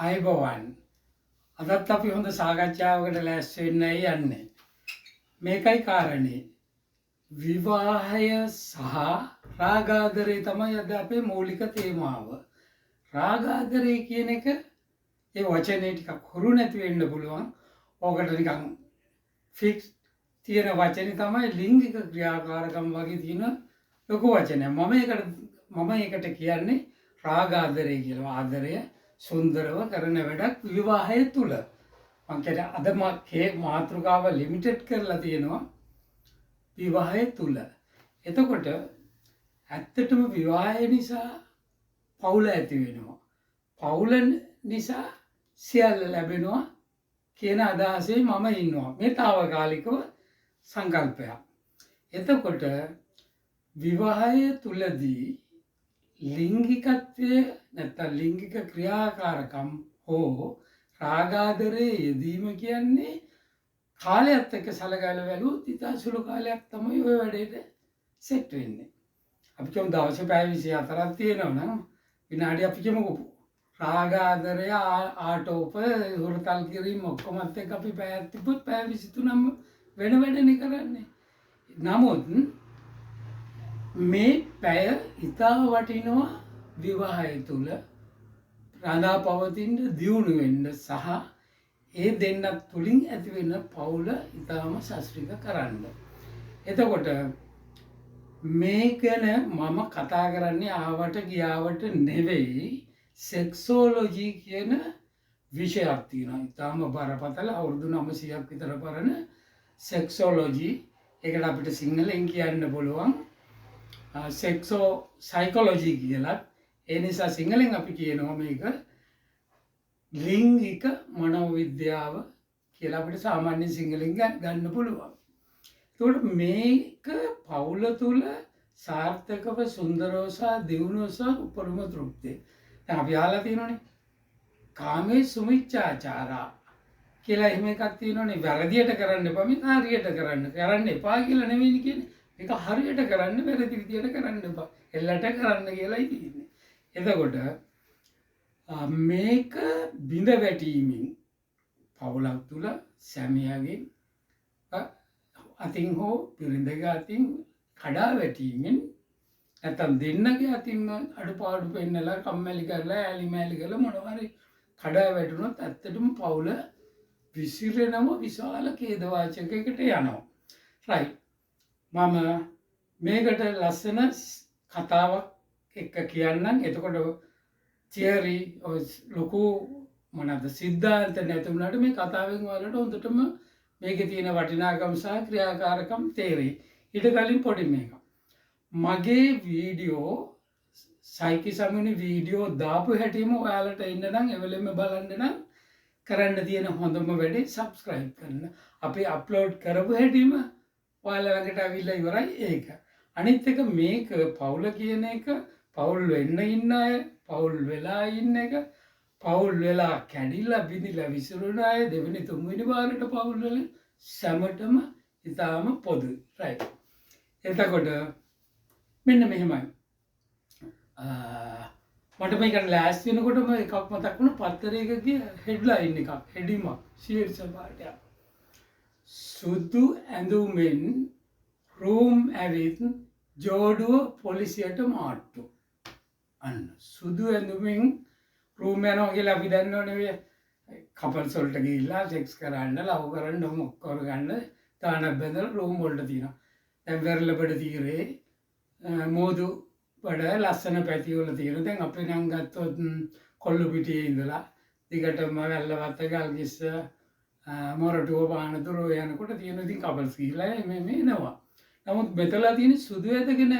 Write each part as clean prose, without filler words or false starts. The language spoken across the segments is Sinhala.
ආයුබෝවන්. අදත් අපි හොඳ සාකච්ඡාවකට ලෑස්ති වෙන්නයි යන්නේ. මේකයි කාරණේ. විවාහය සහ රාගාදරය තමයි අද අපේ මූලික තේමාව. රාගාදරය කියන එක ඒ වචනේ ටිකක් හුරු නැති වෙන්න පුළුවන්. ඕකට නිකන් ෆික්ස් තියෙන වචනේ තමයි ලිංගික ක්‍රියාකාරකම් වගේ තියෙන ලොකු වචනයක්. මම ඒකට කියන්නේ රාගාදරය කියලා. ආදරය සුන්දරව කරන වැඩක් විවාහය තුල. මම කියන්නේ අද මාතෘකාව ලිමිටඩ් කරලා තියෙනවා විවාහය තුල. එතකොට ඇත්තටම විවාහය නිසා පවුල ඇති වෙනවා. පවුල නිසා සියල්ල ලැබෙනවා කියන අදහසේ මම ඉන්නවා. මේ తాවකාලිකව සංකල්පයක්. එතකොට විවාහය තුලදී ලිංගිකත්වය නැත්නම් ලිංගික ක්‍රියාකාරකම් හෝ රාගාදරයේ යෙදීම කියන්නේ කාලයත් එක්ක සලකලා බැලුවොත් ඉතා සුළු කාලයක් තමයි ওই වැඩේට සෙට් වෙන්නේ. අපි කියමු දවසේ පැය 24ක් තියෙනවා නම් විනාඩි අපි කියමුකෝ රාගාදරය ආටෝප හුරතල් කිරීම ඔක්කොමත් එක්ක අපි පැයක් තිබ්බොත් පැය 23ම වෙන වැඩනේ කරන්නේ. නමුත් මේ පැය ඉතා වටිනවා විවාහය තුල රඳා පවතින දියුණු වෙන්න සහ ඒ දෙන්නත් තුලින් ඇති වෙන පවුල ඉතාම සශ්‍රික කරන්න. එතකොට මේ ගැන මම කතා කරන්නේ ආවට ගියාවට නෙවෙයි සෙක්සෝලොජි කියන විෂයක් තියෙනවා. ඉතාම බරපතල අවුරුදු 900ක් විතර පරණ සෙක්සෝලොජි. ඒකට අපිට සිංහලෙන් කියන්න පුළුවන් සෙක්සෝ සයිකොලොජි කියලා. ඒ නිසා සිංහලෙන් අපි කියනවා මේක ලිංගික මනෝවිද්‍යාව කියලා අපිට සාමාන්‍ය සිංහලෙන් ගන්න පුළුවන්. ඒකට මේක පවුල තුල සාර්ථකව සුන්දරව සහ දියුණුව සහ උපරිම තෘප්තිය. දැන් අපි අහලා තියෙනවනේ කාමේ සුමිච්ඡාචාරා කියලා එහෙම එකක් තියෙනවනේ. වැරදියට කරන්න එපා, මේක හරියට කරන්න එපා කියලා නෙවෙයි කියන්නේ. මේක හරියට කරන්න, වැරදි විදියට කරන්න එපා. එල්ලට කරන්න කියලායි තියෙන්නේ. එතකොට මේක බිඳ වැටීමෙන් පවුලක් තුල සැමියාගෙන් අතින් හෝ බිරිඳගේ අතින් කඩා වැටීමෙන් නැත්නම් දෙන්නගේ අතින්ම අඩුපාඩු පෙන්නලා කම්මැලි කරලා ඇලිමැලි කරලා මොනවා හරි කඩා වැටුනොත් ඇත්තටම පවුල විසිරෙනම විශාල ඛේදවාචකයකට යනවා. රයිට්. මම මේකට ලස්සන කතාවක් එක්ක කියන්නම්. එතකොට තියරි ලොකු මොනවාද සිද්ධාන්ත නැති වුණාට මේ කතාවෙන් වලට හොඳටම මේකේ තියෙන වටිනාකම සහ ක්‍රියාකාරකම් තේරෙයි. ඊට කලින් පොඩි මේක. මගේ වීඩියෝ සයිකි සමුනි වීඩියෝ දාපු හැටිම ඔයාලට ඉන්න නම් එවෙලෙම බලන්න නම් කරන්න තියෙන හොඳම වැඩේ සබ්ස්ක්‍රයිබ් කරන්න. අපි අප්ලෝඩ් කරපු හැටිම ඔයාලා ළඟට අවිල්ලා ඉවරයි ඒක. අනිත් එක මේක පවුල කියන එක පවුල් වෙන්න ඉන්න අය, පවුල් වෙලා ඉන්න එක, පවුල් වෙලා කැඩිලා බිඳිලා විසිරුණ අය, දෙවෙනි තුන්වෙනි වාරයට පවුල් වල සැමටම ඉතාම පොදුයි. රයිට්. එතකොට මෙන්න මෙහෙමයි. මට මේකට ලෑස්ති වෙනකොටම එකක් මතක් වුණා පත්තරයක ගිය හෙඩ්ලයින් එකක්, හෙඩිමක්, ශීර්ෂ පාඨයක්. සුදු ඇඳුමෙන් රූම් ඇවිත් ජෝඩුව පොලිසියට මාට්ටු. අන්න සුදු ඇඳුමින් රූම් යනවා කියලා අපි දන්නවනේ. කපල්ස් වලට ගිහිල්ලා සෙක්ස් කරන්න, ලව් කරන්න, මොක් කරගන්න තානක් බඳලා රූම් වලට තියෙනවා. දැන් වෙරළබඩ තීරේ මෝදු වඩ ලස්සන පැති වල තියෙනවා. දැන් අපි නම් ගත්තොත් කොල්ලු පිටියේ ඉඳලා දිගටම වැල්ලවත්ත ගල්කිස්ස මොරටුව පානතුරු යනකොට තියෙන ඉතින් කපල්ස් ගිහිල්ලා මේ එනවා. නමුත් මෙතලා තියෙන සුදු ඇඳගෙන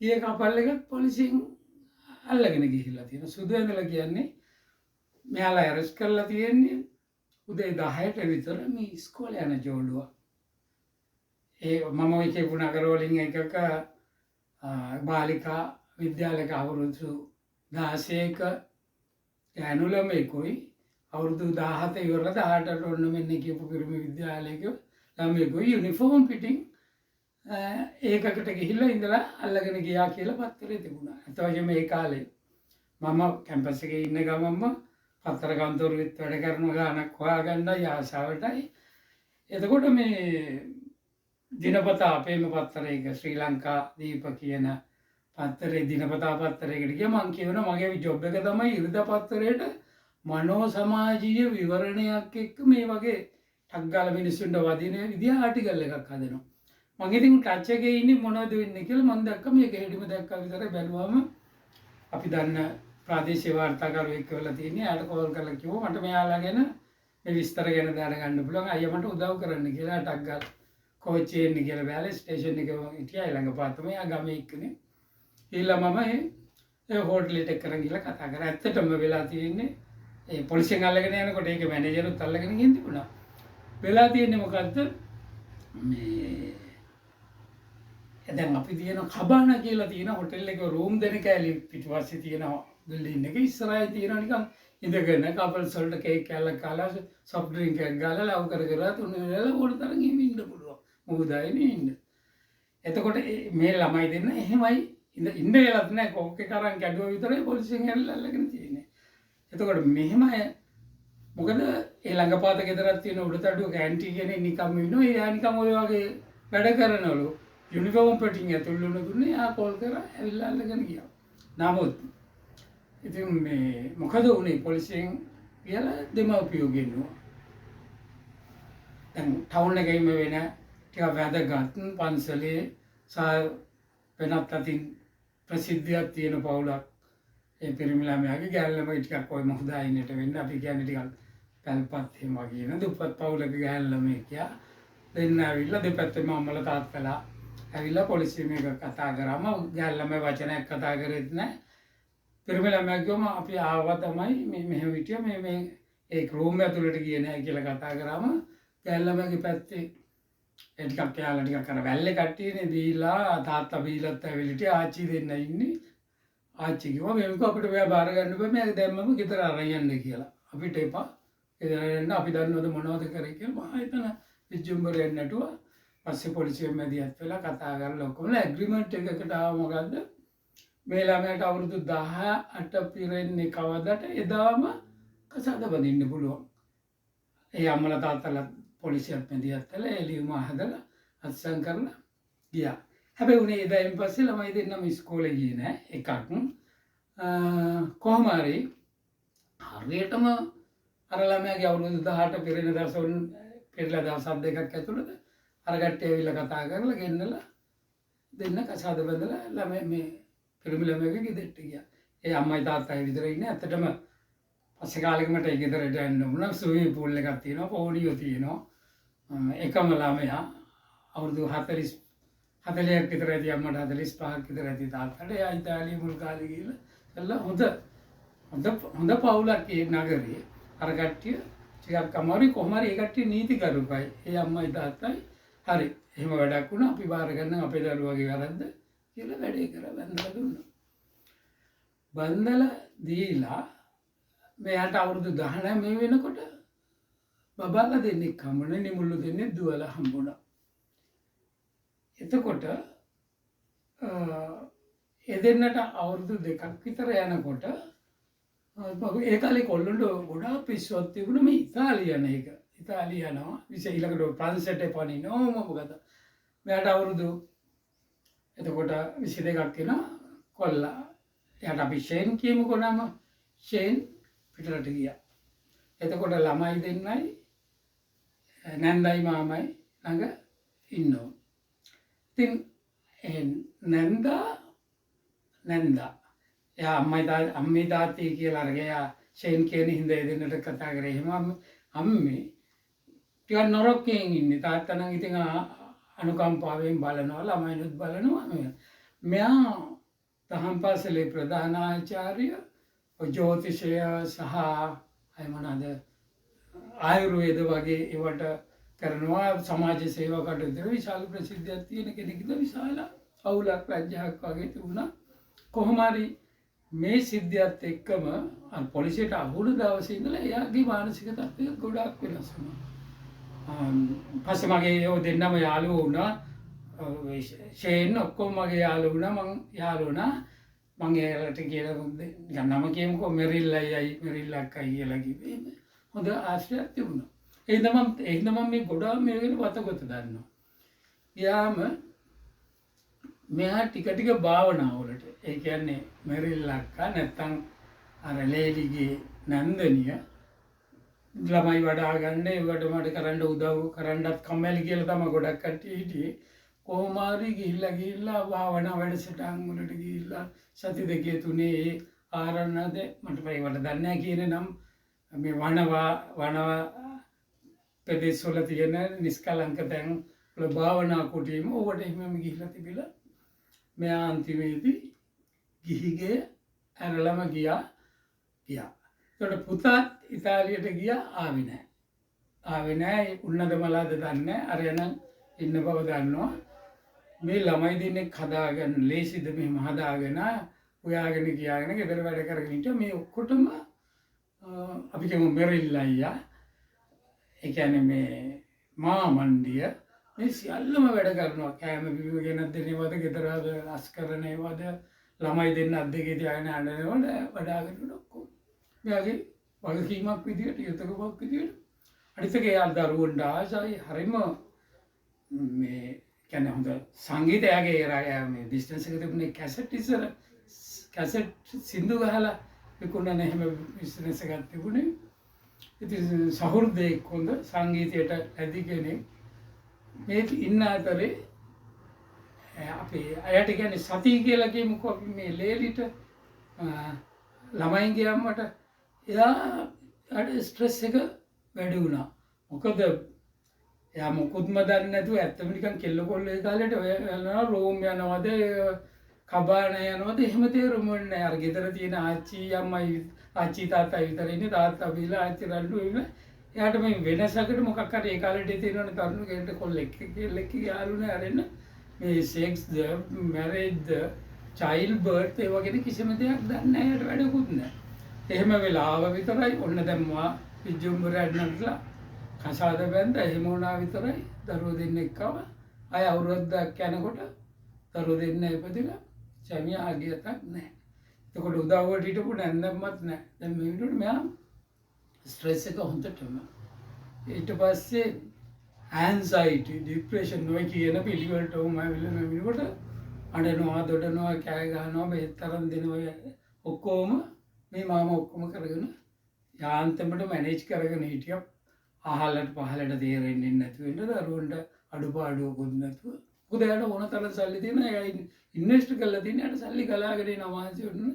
ගිය කපල් එකත් පොලිසියෙන් අල්ලගෙන ගිහිල්ලා තියෙනවා. සුදු ඇඳලා කියන්නේ මෙයාලා ඇරෙස්ට් කරලා තියෙන්නේ උදේ 10ට විතර මේ ඉස්කෝලේ යන ජෝඩුව. මම ඔය කියපු නගර වලින් එකක බාලිකා විද්‍යාලයක අවුරුදු 16ක ගෑනු ළමයෙකුයි අවුරුදු 17 ඉවරලා 18ට ඔන්න මෙන්න කියපු පිරිමි විද්‍යාලයක ළමයෙකුයි යුනිෆෝම් පිටින් ඒකකට ගිහිල්ලා ඉඳලා අල්ලගෙන ගියා කියලා පත්තරේ තිබුණා. ඒතකොට මේ කාලේ මම කැම්පස් එකේ ඉන්න ගමන්ම පත්තර කන්තරුවෙත් වැඩ කරන ගානක් හොයාගන්නයි ආසාවටයි. එතකොට මේ දිනපතා අපේම පත්තරයක ශ්‍රී ලංකා දීප කියන පත්තරේ දිනපතා පත්තරයකට ගියා. මං කියනවා මගේ ජොබ් එක තමයි ඉරිදා පත්තරේට මනෝ සමාජීය විවරණයක් එක්ක මේ වගේ ටක් ගාලා මිනිස්සුන්ට වදින විදිහ ආටිකල් එකක් හදනවා. මම ඉතින් ටච් එකේ ඉන්නේ මොනවද වෙන්නේ කියලා මම දැක්ක මේක හෙඩිම දැක්කා විතරයි. බැලුවම අපි දන්න ප්‍රාදේශීය වාර්තාකරුවෙක් කියලා තියෙනවා. එයාට කෝල් කරලා කිව්වා මට මෙයාලා ගැන මේ විස්තර ගැන දැනගන්න පුළුවන්. අයියා මට උදව් කරන්න කියලා ටක් ගාලා කෝච්චියේ ඉන්න කියලා බැලේ ස්ටේෂන් එකේ හිටියා. ළඟ පාතම එයා ගමේ එක්කනේ. ඊළඟ මම ඒ හෝටලෙට එක්ක කරන් ගිහලා කතා කරා. ඇත්තටම වෙලා තියෙන්නේ ඒ පොලිසියෙන් අල්ලගෙන යනකොට ඒක මැනේජරුත් අල්ලගෙන ගිහින් තිබුණා. වෙලා තියෙන්නේ මොකද්ද මේ දැන් අපි තියෙන කබාන කියලා තියෙන හොටෙල් එකේ රූම් දෙක කෑලි පිටිපස්සේ තියෙන බිල්ඩින් එක ඉස්සරහේ තියෙන නිකන් ඉඳගෙන කපල්ස් වලට කේක් කෑල්ලක් කාලා සොෆ්ට් ඩ්‍රින්ක් එකක් ගාලා ලව් කර කර තුන වෙලාව ඕන තරම් ඉන්න පුළුවන්. මුහුදයිනේ ඉන්න. එතකොට මේ ළමයි දෙන්න එහෙමයි ඉන්න වෙලත් නැහැ කෝක් එක අරන් කැඩුවා විතරයි පොලිසියෙන් ඇවිල්ලා අල්ලගෙන තියෙන්නේ. එතකොට මෙහෙම මොකද ඒ ළඟපාත ගෙදරක් තියෙන උඩතඩුව කැන්ටි කෙනෙක් නිකම් ඉන්නවා. එයා නිකම් ඔය වගේ වැඩ කරනවලු. යුනිෆෝම් පටින් ඇතුල් වුණ දුන්නේ ආ කෝල් කරා ඇවිල්ලා අල්ලගෙන ගියා. නමුත් ඉතින් මේ මොකද උනේ පොලිසියෙන් කියලා දෙමව්පියෝ ගෙන්නුවා. දැන් ටවුන් එකේම වෙන ටිකක් වැදගත් පන්සලේ වෙනත් අතින් ප්‍රසිද්ධියක් තියෙන පවුලක් ඒ පිරිමි ළමයාගේ ගෑනු ළමයි ටිකක් ඔය මොහොදායිනට වෙන්න අපි කියන්නේ ටිකක් පැල්පත් එහෙම කියන දුප්පත් පවුලක ගෑනු ළමයි කියා දෙන්න ඇවිල්ලා දෙපැත්තෙම අම්මලා තාත්තලා ඇවිල්ලා පොලිසියෙන් මේක කතා කරාම ගෑනු ළමයි වචනයක් කතා කරෙත් නැහැ. පිරිමි ළමයා කිව්වම අපි ආවා තමයි මේ මෙහෙම හිටියා මේ ඒ රූම් ඇතුළට ගියේ නැහැ කියලා කතා කරාම ගෑනු ළමයාගේ පැත්තේ ඒ ටිකක් යාලා ටිකක් අර වැල්ලේ කට්ටියනේ දීලා තාත්තා බීලත් ඇවිල්ලිට ආච්චි දෙන්න ඉන්නේ. ආච්චි කිව්වා මේක අපිට මෙයා බාර ගන්න බෑ මේක දැම්මම ගෙදර අරන් යන්න කියලා. අපිට එපා. ගෙදර යන්න අපි දන්නවද මොනවද කරේ කියලා මම හිතන විජ්ජුම්බරෙන් නැටුව. පස්සේ පොලිසියෙන් මැදිහත් වෙලා කතා කරලා ඔක්කොම ඇග්‍රීමන්ට් එකකට ආව මොකද්ද? මේ ළමයාට අවුරුදු 18 පිරෙන්නේ කවදට එදාම කසාද බඳින්න පුළුවන්. ඒ අම්මලා තාත්තලා පොලිසියත් මැදිහත් වෙලා ඒ ලියුම හදලා අත්සන් කරලා ගියා. හැබැයි උනේ එදායින් පස්සේ ළමයි දෙන්නම ඉස්කෝලේ ගියේ නෑ එකක්. කොහොම හරි හරියටම අර ළමයාගේ අවුරුදු 18 පිරෙන දවසවල පෙරලා දවස් දෙකක් ඇතුළත අර කට්ටිය ඇවිල්ලා කතා කරලා ගෙන්නලා දෙන්න කසාද බඳලා ළමයි මේ පිරිමි ළමයාගේ ගෙදරට ගියා. ඒ අම්මයි තාත්තයි විතර ඉන්නේ. ඇත්තටම පස්සේ කාලෙක මට ඒ ගෙදරට යන්න වුණා. ස්විමින් පූල් එකක් තියෙනවා, පොඩියෝ තියෙනවා. එකම ළමයා අවුරුදු 40ක් විතර ඇති අම්මට 45ක් විතර ඇති තාත්තට. එයා ඉතාලිය මුල් කාලේ ගිහලා හොඳ පවුලක් ඒ නගරේ. අර කට්ටිය ටිකක් අමාරුයි කොහොම හරි ඒ කට්ටිය නීතිගරුකයි. ඒ අම්මයි තාත්තයි හරි එහෙම වැඩක් වුණා අපි බාර ගන්න අපේ දරුවගේ වැරද්ද කියලා වැඩේ කරලා බඳලා දුන්නා. බඳලා දීලා මෙයාට අවුරුදු 19 මේ වෙනකොට බබාලා දෙන්නෙක් හම්බුනේ නිමුල්ලු දෙන්නෙක් දුවලා හම්බුණා. එතකොට එදෙන්නට අවුරුදු 2ක් විතර යනකොට ඒ කාලේ කොල්ලොන්ට ගොඩාක් පිස්සුවක් තිබුණා මේ ඉතාලියන එක. ඉතාලිය යනවා විශේෂ ඊළඟට ප්‍රංශයට පනිනවා මොකද මෙයාට අවුරුදු එතකොට 22ක් වෙනවා කොල්ලා. එයාට අපි ෂේන් කියමුකෝ නම. ෂේන් පිටරට ගියා. එතකොට ළමයි දෙන්නයි නැන්දයි මාමයි ළඟ ඉන්නවා. ඉතින් නැන්දා එයා අම්මයි තාත්තී කියලා අරගෙන එයා ෂේන් කියන හින්දා දෙන්නට කතා කරේ. එහෙම අම්මේ ටිකක් නරකයෙන් ඉන්නේ. තාත්තා නම් ඉතින් අනුකම්පාවෙන් බලනවා ළමයිනුත් බලනවා. මෙයා දහම් පාසලේ ප්‍රධාන ආචාර්ය ජ්‍යොතිෂය සහ අය මොනවාද ආයුර්වේද වගේ ඒවට කරනවා. සමාජ සේවා කටයුතු විශාල ප්‍රසිද්ධියක් තියෙන කෙනෙක්ද විශාල අවුලක් රජ්‍යයක් වගේ තිබුණා. කොහොම හරි මේ සිද්ධියත් එක්කම පොලිසියට අහුණු දවසේ ඉඳලා එයාගේ මානසික තත්ත්වය ගොඩාක් වෙනස් වුණා. පස්සේ මගේ ඒ දෙන්නම යාළුවෝ වුණා. ෂේන් ඔක්කොම මගේ යාළුවෝ වුණා. මං යාළුවෝ වුණා. මම එයාලට කියලා නිකන් නම කියමුකෝ මෙරිල් අයියයි මෙරිල් අක්කයි කියලා කිව්වේ. හොඳ ආශ්‍රයයක් තිබුණා. එහෙනම් මම මේ ගොඩාක් මේකට වතගොත දන්නවා. යාම මෙයා ටික ටික භාවනාවලට ඒ කියන්නේ මෙරිල් අක්කා නැත්තම් අර ලේලිගේ නන්දනිය ළමයි වඩා ගන්න ඒවට මට කරන්න උදව් කරන්නත් කම්මැලි කියලා තමයි ගොඩක් කට්ටිය හිටියේ. කොහොම හරි ගිහිල්ලා භාවනා වැඩසටහන් වලට ගිහිල්ලා සති දෙකේ තුනේ ආරණ්‍යද මට ඒවට දන්නේ නැහැ කියන නම් මේ වනවා ප්‍රදේශවල තියෙන නිස්කලංක තැන් වල භාවනා කුටීම ඕකට එහෙමම ගිහිල්ලා තිබිලා මෙයා අන්තිමේදී ගිහිගේ ඇරලම ගියා. ඒකට පුතාත් ඉතාලියට ගියා ආවේ නැහැ. උන්නද මලාද දන්නේ අර යන ඉන්න බව දන්නවා. මේ ළමයි දෙන්නෙක් හදාගෙන ලේසිද මෙහෙම හදාගෙන හොයාගෙන ගියාගෙන ගෙදර වැඩ කරගෙන ඉන්න මේ ඔක්කොටම අපි කියමු මෙරිල් අයියා ඒ කියන්නේ මේ මාමණ්ඩිය මේ සියල්ලම වැඩ කරනවා. කෑම බිම ගෙනත් දෙනවද ගෙදර රස කරනවද ළමයි දෙන්න අද්දකේ තියාගෙන අඬනවද වඩාගෙන ඔක්කොම මෙයාගේ වගකීමක් විදියට යුතුයකමක් විදියට අනිත් එක එයා දරුවන්ට ආසයි හරිම මේ කියන්නේ හොඳ සංගීතයගේ එරා මේ බිස්නස් එක තිබුණේ කැසට් ඉස්සර කැසට් සින්දු ගහලා විකුණන එහෙම බිස්නස් එකක් තිබුණේ. ඉතින් සහෘදයෙක් හොඳ සංගීතයට ඇති කෙනෙක් මේ ඉන්න අතරේ අපේ අයට කියන්නේ සතිය කියලා කියමුකෝ අපි මේ ලේලිට ළමයින්ගේ අම්මට එයාට ස්ට්‍රෙස් එක වැඩි වුණා. මොකද එයා මොකුත්ම දන්නේ නැතුව ඇත්තම නිකන් කෙල්ල කොල්ල ඒ කාලේට ඔය යනවා රෝම් යනවද කබාන යනවද එහෙම තේරුම් වෙන්නේ අර ගෙදර තියෙන ආච්චි අම්මයි ආච්චි තාත්තා විතර ඉන්නේ තාත්තා බීලා ආච්චි රණ්ඩු ඉන්නේ. එයාට මේ වෙනසකට මොකක් හරි ඒ කාලේට තියෙනවනේ තරුණ කෙනෙක්ට කොල්ලෙක් යාළුනේ අරෙන්න මේ සෙක්ස්ද මැරේජ්ද චයිල්ඩ් බර්ත් ඒ වගේ කිසිම දෙයක් දන්නේ නැහැ. එයාට වැඩකුත් නැහැ. එහෙම වෙලාව විතරයි ඔන්න දැම්මා විජුම්බරයක් නටලා කසාද බැන්ද එහෙම වුණා විතරයි දරුවෝ දෙන්නෙක් ආව. අය අවුරුද්දක් යනකොට දරුවෝ දෙන්න ඉපදිලා සැමියා ගියතක් නැහැ. එතකොට උදව්වට හිටපු නැන්දම්මත් නැහැ. දැන් මේ විදිහට මෙයා ස්ට්‍රෙස් එක හොඳටම ඊට පස්සේ ඇන්සයිටි ડિප්‍රෙෂන් නොයි කියන පිළිවෙලට උම ඇවිල්ලා මේ විදිහට අඬනවා දොඩනවා කෑ ගහනවා බෙහෙත් තරම් දෙනවා ඔක්කොම මේ මාම ඔක්කොම කරගෙන යාන්තමට මැනේජ් කරගෙන හිටියා. අහලට පහලට තේරෙන්නේ නැතුව ඉන්න දරුවන්ට අඩුපාඩුවකුත් නැතුව. මොකද එයාට ඕන තරම් සල්ලි තියෙනවා. එයා ඉන්වෙස්ට් කරලා තියෙන එයාට සල්ලි ගලාගෙන එනවා වාසිය වුණ.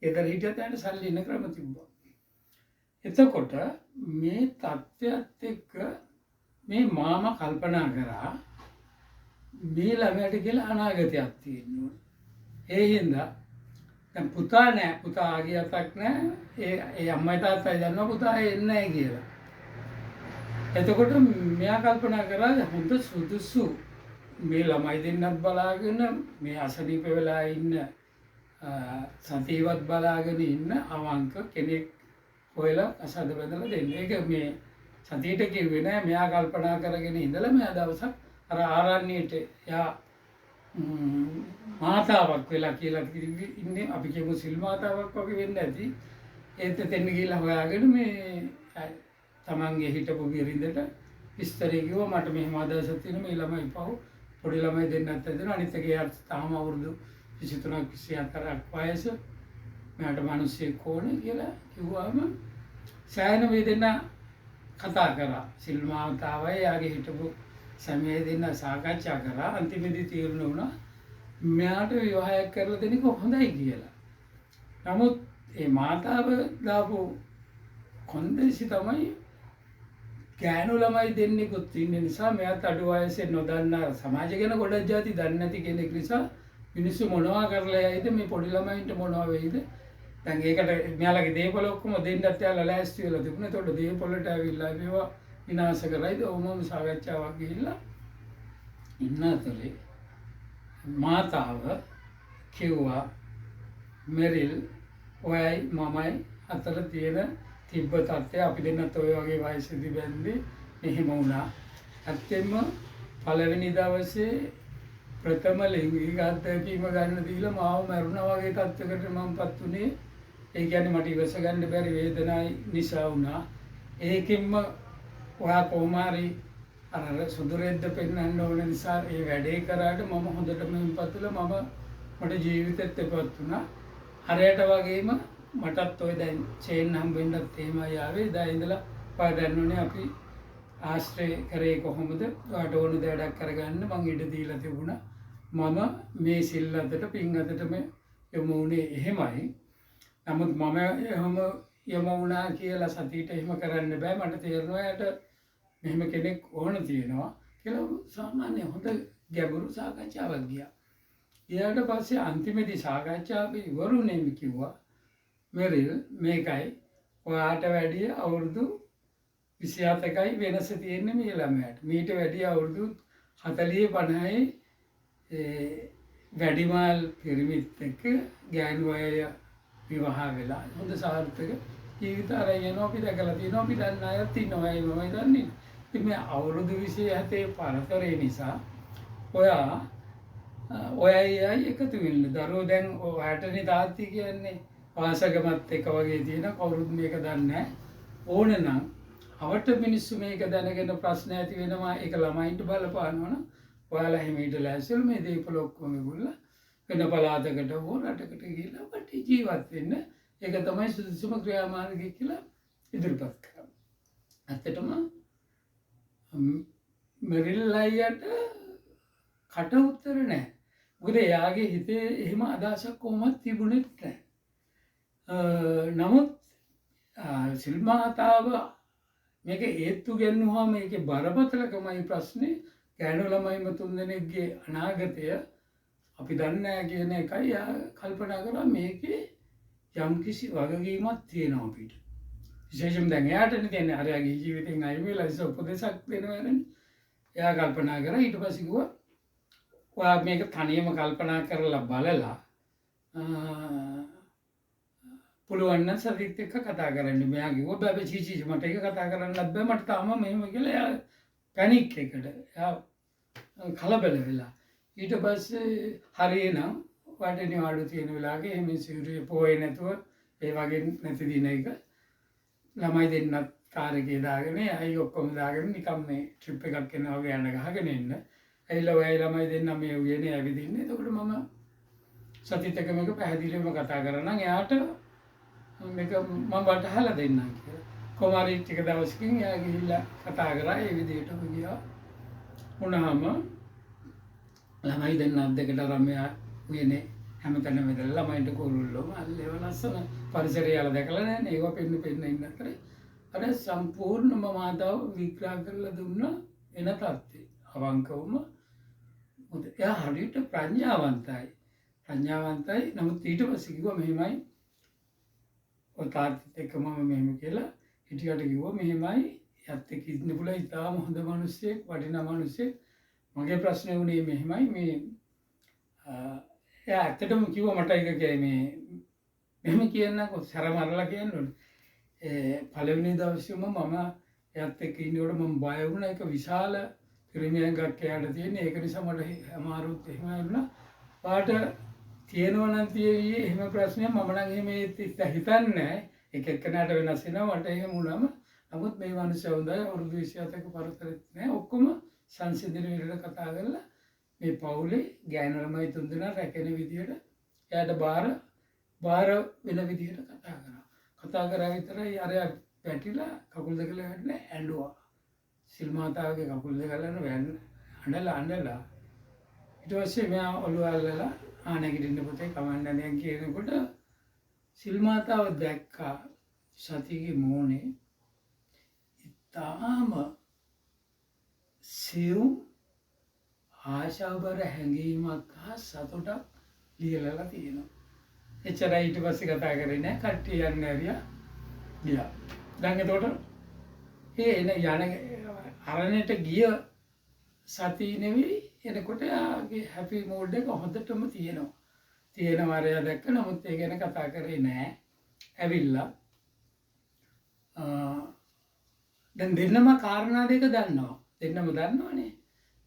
ගෙදර හිටියත් එයාට සල්ලි ඉන්න ක්‍රම තිබ්බා. එතකොට මේ තත්ත්වයට එක්ක මේ මාමා කල්පනා කරා මේ ළමයට කියලා අනාගතයක් තියෙනවා. ඒ හින්දා දැන් පුතා නෑ පුතා ආගියතක් නෑ ඒ අම්මයි තාත්තයි දන්නවා පුතා එන්නේ නැහැ කියලා. එතකොට මෙයා කල්පනා කරා හොඳ සුදුසු මේ ළමයි දෙන්නත් බලාගෙන මේ අසනීප වෙලා ඉන්න සතියවත් බලාගෙන ඉන්න අවංක කෙනෙක් හොයලා අසද බඳලා දෙන්න. ඒක මේ සතියට කිව්වේ නෑ. මෙයා කල්පනා කරගෙන ඉඳලා මෙයා දවසක් අර ආරණ්‍යයට යා මාතාවක් වෙලා කියලා ඉන්නේ අපි කියමු සිල් මාතාවක් වගේ වෙන්න ඇති. ඒත් එතෙන් ගිහිල්ලා හොයාගෙන මේ තමන්ගේ හිටපු බිරිඳට විස්තරය කිව්වා මට මෙහෙම අදහසක් තියෙනවා මේ ළමයි පහු පොඩි ළමයි දෙන්නත් ඇදෙනවා අනිත් එක එයාට තාම අවුරුදු 23ක් 24ක් වයස මට මිනිස්සෙක් ඕනේ කියලා කිව්වම සෑහෙන වේදනා කතා කරා සිල් මාතාවයි යාගේ හිටපු සමයේ දෙන්න සාකච්ඡා කරා. අන්තිමේදී තීරණය වුණා මෙයාට විවාහයක් කරලා දෙන්න හොඳයි කියලා. නමුත් ඒ මාතාව දාපු කොන්දේසි තමයි ගෑනු ළමයි දෙන්නෙකුත් ඉන්න නිසා මෙයාත් අඩු වයසේ නොදන්නා සමාජ ගැන ගොඩක් જાති දන්නේ නැති කෙනෙක් නිසා මිනිස්සු මොනවා කරලා යයිද මේ පොඩි ළමයින්ට මොනවා වෙයිද. දැන් ඒකට මෙයාලගේ දේපොළ ඔක්කොම දෙන්නත් යාලා ලෑස්ති වෙලා තිබුණා. ඒතකොට දේපොළට ඇවිල්ලා මේවා විනාශ කරයිද ඕමම සාකච්ඡාවක් ගිහිල්ලා ඉන්න අතරේ මාතාව කිව්වා මෙරිල් ඔයයි මමයි අතර තියෙන තිබ්බ තත්ත්වය අපි දෙන්නත් ඔය වගේ වයසේදී බැඳි මෙහෙම වුණා. ඇත්තෙන්ම පළවෙනි දවසේ ප්‍රථම ලිංගික අත්දැකීම ගන්න දීලා මාව මරුණා වගේ තත්ත්වයකට මමපත් උනේ. ඒ කියන්නේ මට ඉවස ගන්න බැරි වේදනාවයි නිසා වුණා. ඒකෙන්ම ඔයා කොහොම හරි අර සුදු රෙද්ද පෙන්වන්න ඕන නිසා ඒ වැඩේ කරාට මම හොඳටම හිම්පත් වෙලා මට ජීවිතෙත් එපත් වුණා. හරයට වගේම මටත් ඔය දැන් චේන් හම්බෙන්නත් එහෙමයි ආවේ. දැන් ඉඳලා ඔයා දන්නෝනේ අපි ආශ්‍රය කරේ කොහොමද? ඔයාට ඕන දේ වැඩක් කරගන්න මං ඉඩ දීලා තිබුණා. මම මේ සිල් අතට පින් අතටම යොමු වුණේ එහෙමයි. නමුත් මම එහෙම යොමු වුණා කියලා සතියට එහෙම කරන්න බෑ. මට තේරෙනවා යට මෙහෙම කෙනෙක් ඕන තියෙනවා කියලා සාමාන්‍ය හොඳ ගැඹුරු සාකච්ඡාවක් ගියා. ඊට පස්සේ අන්තිමේදී සාකච්ඡාව ඉවරුනේ කිව්වා මෙරිල් මේකයි ඔයාට වැඩිය අවුරුදු 27යි වෙනස තියෙන්නේ මේ ළමයාට. මීට වැඩිය අවුරුදු 40 50යි වැඩිමාල් පිරිමිත් එක්ක ගෑනු අය විවාහ වෙලා හොඳ සාර්ථක ජීවිත අරගෙන අපි දැකලා තියෙනවා. අපි දන්න අයත් ඉන්නවා. ඒ මමයි දන්නේ. ඉතින් මේ අවුරුදු 27 පරතරය නිසා ඔයයි එකතු වෙන්න. දරුවෝ දැන් ඔයාටනේ තාත්ති කියන්නේ වාසගමත් එක වගේ තියෙන කවුරුත් මේක දන්නේ නැහැ. ඕනනම් අවට මිනිස්සු මේක දැනගෙන ප්‍රශ්න ඇති වෙනවා. ඒක ළමයින්ට බලපානවනම් ඔයාලා එහෙම ඊට ලෑස්තිල මේ දීපල ඔක්කොම ගුල්ලා වෙන පළාතකට හෝ රටකට ගිහිල්ලා අපිට ජීවත් වෙන්න. ඒක තමයි සුදුසුම ක්‍රියාමාර්ගය කියලා ඉදිරිපත් කරා. ඇත්තටම මෙරිල් අයියට කට උත්තර නැහැ. මොකද එයාගේ හිතේ එහෙම අදහසක් කොහොමද තිබුණෙත් නැහැ. නමුත් සිල් මහතාව මේක ඒත්තු ගන්නවා. මේකේ බරපතලකමයි ප්‍රශ්නේ. ගෑනු ළමයිම 3 දෙනෙක්ගේ අනාගතය අපි දන්නේ නැහැ කියන එකයි කල්පනා කරා. මේකේ යම්කිසි වගකීමක් තියෙනවා අපිට. විශේෂයෙන් දැන් එයාටනේ තියෙන්නේ අරයාගේ ජීවිතෙන් අයින් වෙලා උපදේශක් දෙනවනේ. එයා කල්පනා කරා. ඊට පස්සේ කිව්වා ඔයා මේක තනියම කල්පනා කරලා බලලා පුළුවන් නම් සතිත් එක්ක කතා කරන්න. මෙයා කිව්වා බෑ චීචි මට ඒක කතා කරන්නත් බෑ. මට තාම මෙහෙම කියලා එයා පැනික් එකකට එයා කලබල වෙලා. ඊට පස්සේ හරියනම් වටේ වාඩු තියෙන වෙලාවක එහෙම සිවුරේ පොයේ නැතුව ඒ වගේ නැති දින එක ළමයි දෙන්නත් කාර් එකේ දාගෙන අයි ඔක්කොම දාගෙන නිකම් මේ ට්‍රිප් එකක් යනවා වගේ යන ගහගෙන ඉන්න. ඇවිල්ලා ඔයයි ළමයි දෙන්න මේ උයනේ ඇවිදින්නේ. එතකොට මම සතිත් එක්ක මේක පැහැදිලිවම කතා කරනවා. එයාට මේක මම වටහලා දෙන්නම් කියලා. කොමාරි ටික දවසකින් එයා ගිහිල්ලා කතා කරා. ඒ විදිහටම ගියා. වුණාම ළමයි දෙන්නත් දෙකට රම්යා උයනේ හැමතැනම ඉඳලා ළමයින්ට කුරුල්ලෝ මල්ලේව ලස්සන පරිසරය යාලා දැකලා නැහැ. ඒව පෙන්න ඉන්න අතරේ අර සම්පූර්ණම මාතාව විග්‍රහ කරලා දුන්නා එන තත්ත්වය. අවංකවම මොකද එයා හරියට ප්‍රඥාවන්තයි. නමුත් ඊට පස්සේ කිව්වා මෙහෙමයි ඔය තාත්තිත් එක්ක මම මෙහෙම කියලා හිටියට කිව්වා මෙහෙමයි යත් එක්ක ඉන්න පුළුවන් ඉතාම හොඳ මිනිස්සෙක් වටිනා මිනිස්සෙක්. මගේ ප්‍රශ්නේ වුණේ මෙහෙමයි මේ එයා ඇත්තටම කිව්වා මට ඒක මේ මෙහෙම කියන්නකො සරමරලා කියන්න ඕනේ. පළවෙනි දවසේම මම එයාත් එක්ක ඉන්නකොට මම බය වුණා. ඒක විශාල පිරිමියෙක්ක් එයාට තියෙන. ඒක නිසා මට අමාරුත් එහෙම වුණා. පාට තියෙනවා නම් තියෙන්නේ එහෙම ප්‍රශ්නයක් මම නම් එහෙම හිතන්නේ නැහැ. එක එක්කෙනාට වෙනස් වෙනවා. මට එහෙම වුණාම නමුත් මේ මිනිස්සු හොඳයි. අවුරුදු 27ක පරතරෙත් නැහැ. ඔක්කොම සංසිඳන විදිහට කතා කරලා මේ පවුලේ ගෑනු ළමයි 3 දෙනා රැකෙන විදිහට එයාට බාර වෙන විදිහට කතා කරා. කතා කරා විතරයි අර පැටිලා කකුල් දෙක ලැහැටලා ඇඬුවා. සිල් මාතාවගේ කකුල් දෙක ලැහැන අඬලා ඊට පස්සේ මෙයා ඔළුව අල්ලලා ආනගිටින්න පුතේ කමන්න දැන් කියනකොට සිල් මාතාව දැක්කා සතියේ මෝනේ ඉතාම සියුම් ආශාවර හැඟීමක් හා සතුටක් ලියලා තියෙනවා. එච්චරයි. ඊට පස්සේ කතා කරේ නෑ. කට්ටිය යන්නේ ඇරියා ගියා. දැන් එතකොට එන අරණට ගිය සතිය නෙවෙයි එනකොට යාගේ හැපි මූඩ් එක හොඳටම තියෙනවා අරයා දැක්ක. නමුත් ඒ ගැන කතා කරේ නෑ. ඇවිල්ලා දැන් දෙන්නම කාරණා දෙක දන්නවා. දෙන්නම දන්නවනේ.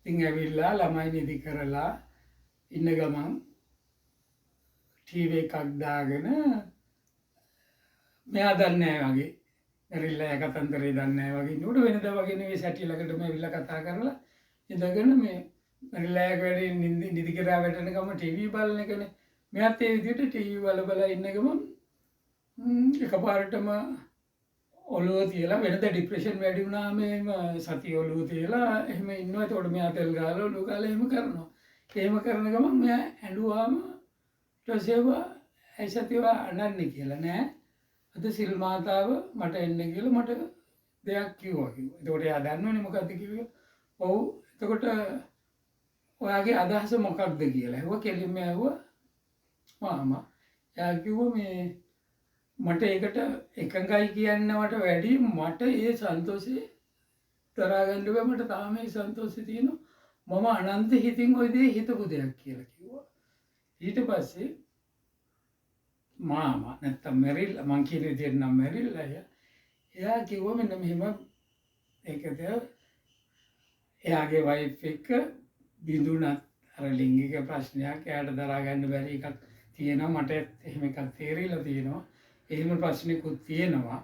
ඉතින් ඇවිල්ලා ළමයි නිදි කරලා ඉන්න ගමන් ටීවී එකක් දාගෙන මෙයා දන්නේ නැහැ වගේ මැරිලා කතන්දරේ දන්නේ නැහැ වගේ නෝඩ වෙනදා වගේ නෙවෙයි සැටි ළඟටම ඇවිල්ලා කතා කරලා ඉඳගෙන මේ මැරිලා වැඩි නිදි කරා වැටෙන ගම ටීවී බලන එකනේ මෙයාත් ඒ විදිහට ටීවී බල ඉන්න ගමන් එකපාරටම ඔළුව තියලා වෙනද ඩිප්‍රෙෂන් වැඩි වුණාම එහෙම සතිය ඔළුව තියලා එහෙම ඉන්නවා එතකොට මෙයා තෙල් ගාලා ඔළුව ගාලා එහෙම කරනවා එහෙම කරන ගමන් මෙයා ඇඬුවාම ඊට පස්සේ ඇයි අනන්නේ කියලා නෑ අද සිල් මාතාව මට එන්න කියලා මට දෙයක් කිව්වා. එතකොට එයා දන්නවනේ මොකද්ද කිව්වේ. ඔව් එතකොට ඔයාගේ අදහස මොකක්ද කියලා. ඒව කෙලින්ම ඇහුවා මාමා. එයා කිව්වා මේ මට ඒකට එකඟයි කියන්නවට වැඩි මට ඒ සන්තෝෂේ දරා ගන්න බෑ. මට තාම ඒ සන්තෝෂේ තියෙනවා. මම අනන්ත හිතින් ওই දේ හිතපු දෙයක් කියලා කිව්වා. ඊට පස්සේ මාමා නැත්තම් මෙරිල් මං කියන විදිහට නම් මෙරිල් අය එයා කිව්වා මෙන්න මෙහෙම ඒකද එයාගේ වයිෆ් එක්ක බිඳුනත් අර ලිංගික ප්‍රශ්නයක් එයාට දරා ගන්න බැරි එකක් තියෙනවා මට එහෙම එකක් තේරිලා තියෙනවා එහෙම ප්‍රශ්නිකුත් තියෙනවා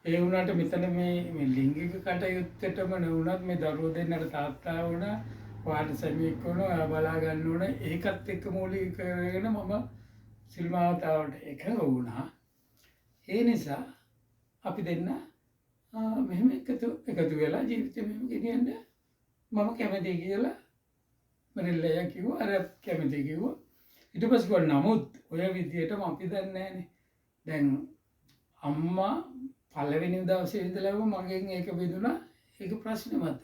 ඒ වුණාට මෙතන මේ ලිංගික කටයුත්තටම නුනත් මේ දරුවෝ දෙන්නට තාත්තා වුණා වාට සමීක් වුණා බලා ගන්න ඕන ඒකත් එක්ක මූලික කරගෙන මම සිල්මාවතාවට එකඟ වුණා. ඒ නිසා අපි දෙන්න මෙහෙම එකතු වෙලා ජීවිතේ මෙහෙම ගෙනියන්න මම කැමතියි කියලා මරිල්ලයා කිව්වා. අර කැමතියි කිව්වා. ඊට පස්සේ නමුත් ඔය විදියටම අපි දන්නේ නැහනේ. දැන් අම්මා පළවෙනි දවසේ ඉඳලාම මගෙන් ඒක බෙදුණා. ඒක ප්‍රශ්නේ මත.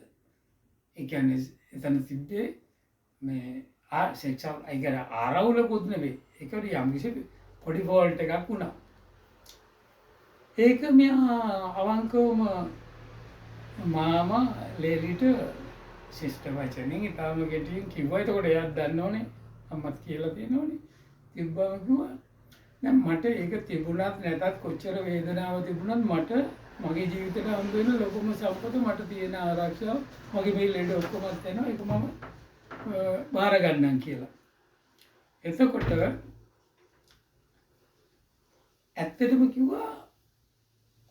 ඒ කියන්නේ එතන තිබ්බේ මේ සෙක්ෂුවල් අයිගර ආරවුලකුත් නෙවෙයි. ඒකට යම් කිසි පොඩි ෆෝල්ට් එකක් වුණා. ඒක මෙයා අවංකවම මාමා ලේලිට සිස්ටර් වචනෙන් ඉතාලම ගෙටින් කිව්වා. එතකොට එයාත් දන්නෝනේ අම්මත් කියලා තියෙනෝනේ. තිබ්බම කිව්වා දැන් මට ඒක තිබුණත් නැතත් කොච්චර වේදනාව තිබුණත් මට මගේ ජීවිතේට හම්බ වෙන ලොකුම සම්පත මට තියෙන ආරක්ෂාව මගේ මේ ලෙඩ ඔක්කොම තියෙනවා ඒක මම බාර ගන්නම් කියලා. එතකොට ඇත්තටම කිව්වා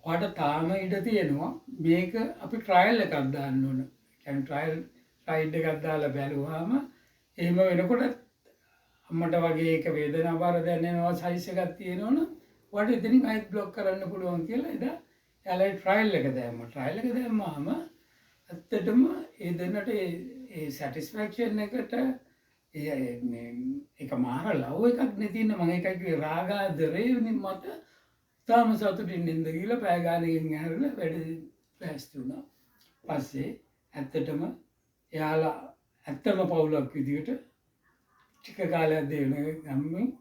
ඔයාට තාම ඉඩ තියෙනවා මේක අපි ට්‍රයල් එකක් දාන්න ඕන. කියන්නේ ට්‍රයල් රයිඩ් එකක් දාලා බැලුවාම එහෙම වෙනකොට අම්මට වගේ ඒක වේදනාව බාර දැනෙනවා සයිස් එකක් තියෙනවනම් ඔයාට එතනින් අයිත් බ්ලොක් කරන්න පුළුවන් කියලා එදා එයාලා ට්‍රයල් එක දැම්මා. ට්‍රයල් එක දැම්මාම ඇත්තටම ඒ දෙන්නට ඒ සැටිස්ෆැක්ෂන් එකට ඒක මාර ලව් එකක් නේ තියෙන්නේ. මම ඒකයි කිව්වේ රාගාදරේ මට තාම සතුටින් නින්ද ගිහලා පෑ ගානකින් ඇහැරලා වැඩ ලෑස්ති වුණා. පස්සේ ඇත්තටම එයාලා ඇත්තම පවුලක් විදියට ටික කාලයක් දෙන ගම්මින්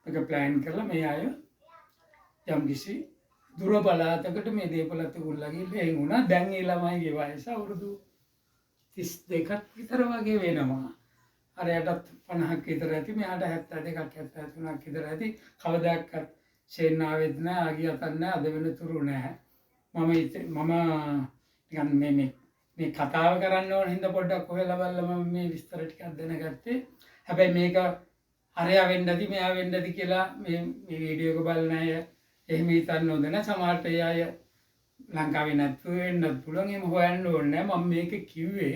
එක ප්ලෑන් කරලා මේ අය යම්කිසි දුර පළාතකට මේ දේපලත් ගුල්ලා ගිහලා එන් වුණා. දැන් ඒ ළමයිගේ වයස අවුරුදු 32ක් විතර වගේ වෙනවා. අරයටත් 50ක් විතර ඇති. මෙයාට 72ක් 73ක් විතර ඇති. කවදාකවත් ෂේන් ආවෙත් නැහැ. ආගියත් නැහැ. අද වෙනතුරු නැහැ. මම නිකන් මේ කතාව කරන්න ඕන හින්දා පොඩ්ඩක් හොයලා බලලා මම මේ විස්තර ටිකක් දැනගත්තේ. හැබැයි මේක අරයා වෙන්න ඇති මෙයා වෙන්න ඇති කියලා මේ වීඩියෝ එක බලන අය එහෙම හිතන්න හොඳ නැහැ. සමහරට ඒ අය ලංකාවේ නැත්තු වෙන්නත් පුළුවන්. එහෙම හොයන්න ඕනේ නැහැ. මම මේක කිව්වේ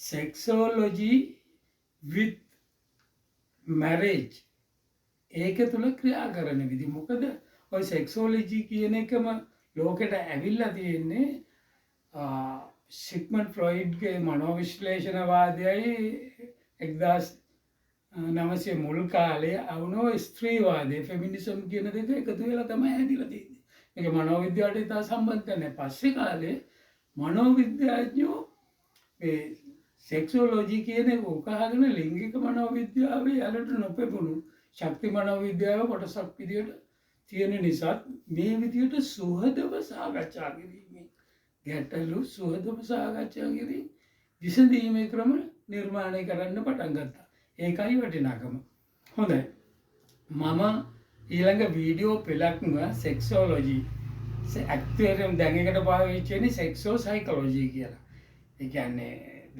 sexology with marriage ඒක තුල ක්‍රියා කරන විදි. මොකද ඔය sexology කියන එකම ලෝකෙට ඇවිල්ලා තියෙන්නේ සිග්මන්ඩ් ෆ්‍රොයිඩ්ගේ මනෝවිශ්ලේෂණවාදයයි 1900 මුල් කාලේ අවුනෝ ස්ත්‍රීවාදය ෆෙමිනිසම් කියන දෙක එකතු වෙලා තමයි හැදිලා තියෙන්නේ. මේක මනෝවිද්‍යාවට ඉතා සම්බන්ධ නැහැ. පස්සේ කාලේ මනෝවිද්‍යාඥයෝ මේ සෙක්සොලොජි කියන එක උකහාගෙන ලිංගික මනෝවිද්‍යාවේ යාලට නොපෙපුණු ශක්ති මනෝවිද්‍යාව කොටසක් විදියට තියෙන නිසා මේ විදියට සුහදව සාකච්ඡා කිරීමෙන් ගැටලු සුහදව සාකච්ඡා කිරීම විසඳීමේ ක්‍රම නිර්මාණය කරන්න පටන් ගත්තා. ඒකයි වටිනාකම. හොඳයි. මම ඊළඟ වීඩියෝ පෙළක්ම සෙක්සොලොජි ඇක්ටුවරියම් දැන් එකට පාවිච්චි වෙන්නේ සෙක්සෝ සයිකොලොජි කියලා. ඒ කියන්නේ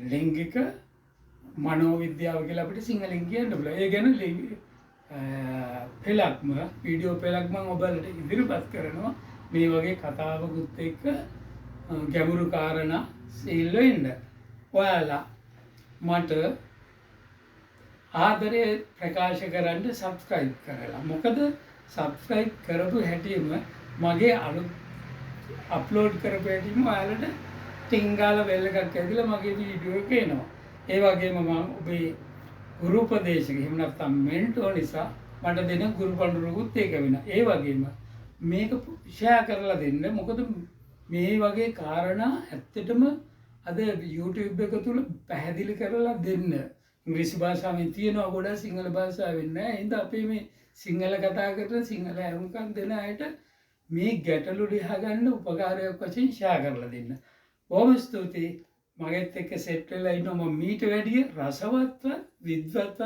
ලිංගික මනෝවිද්‍යාව කියලා අපිට සිංහලෙන් කියන්න පුළුවන්. ඒ ගැන පෙළක්ම වීඩියෝ පෙළක් මම ඔබලට ඉදිරිපත් කරනවා. මේ වගේ කතාවකුත් එක්ක ගැඹුරු කාරණා සීල් වෙන්න. ඔයාලා මට ආදරය ප්‍රකාශ කරන්න සබ්ස්ක්‍රයිබ් කරලා. මොකද සබ්ස්ක්‍රයිබ් කරපු හැටිම මගේ අලුත් අප්ලෝඩ් කරපු හැටිම ඔයාලට ටිංගාල බෙල් එකක් ඇදිලා මගේ වීඩියෝ එක එනවා. ඒ වගේම මම ඔබේ ගුරු උපදේශක එහෙම නැත්නම් මෙන්ටෝ නිසා මට දෙන ගුරු පඬුරුකුත් ඒක වෙනවා. ඒ වගේම මේක ෂෙයා කරලා දෙන්න. මොකද මේ වගේ කාරණා ඇත්තටම අද YouTube එක තුල පැහැදිලි කරලා දෙන්න. ඉංග්‍රීසි භාෂාවෙන් තියෙනවා ගොඩක් සිංහල භාෂාවෙන් නෑ. එහෙනම් අපි මේ සිංහල කතා කරන සිංහල අරුම්කම් දෙන අයට මේ ගැටලු ලියා ගන්න උපකාරයක් වශයෙන් ෂෙයා කරලා දෙන්න. බොහොම ස්තුතියි. මගෙත් එක්ක සෙට් වෙලා ඉන්නවා. මම මීට වැඩිය රසවත්වත් විද්වත්වත්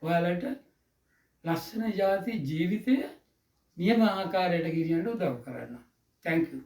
ඔයාලට ලස්සන ජාති ජීවිතය නියම ආකාරයට ගෙනියන්න උදව් කරන්න. Thank you.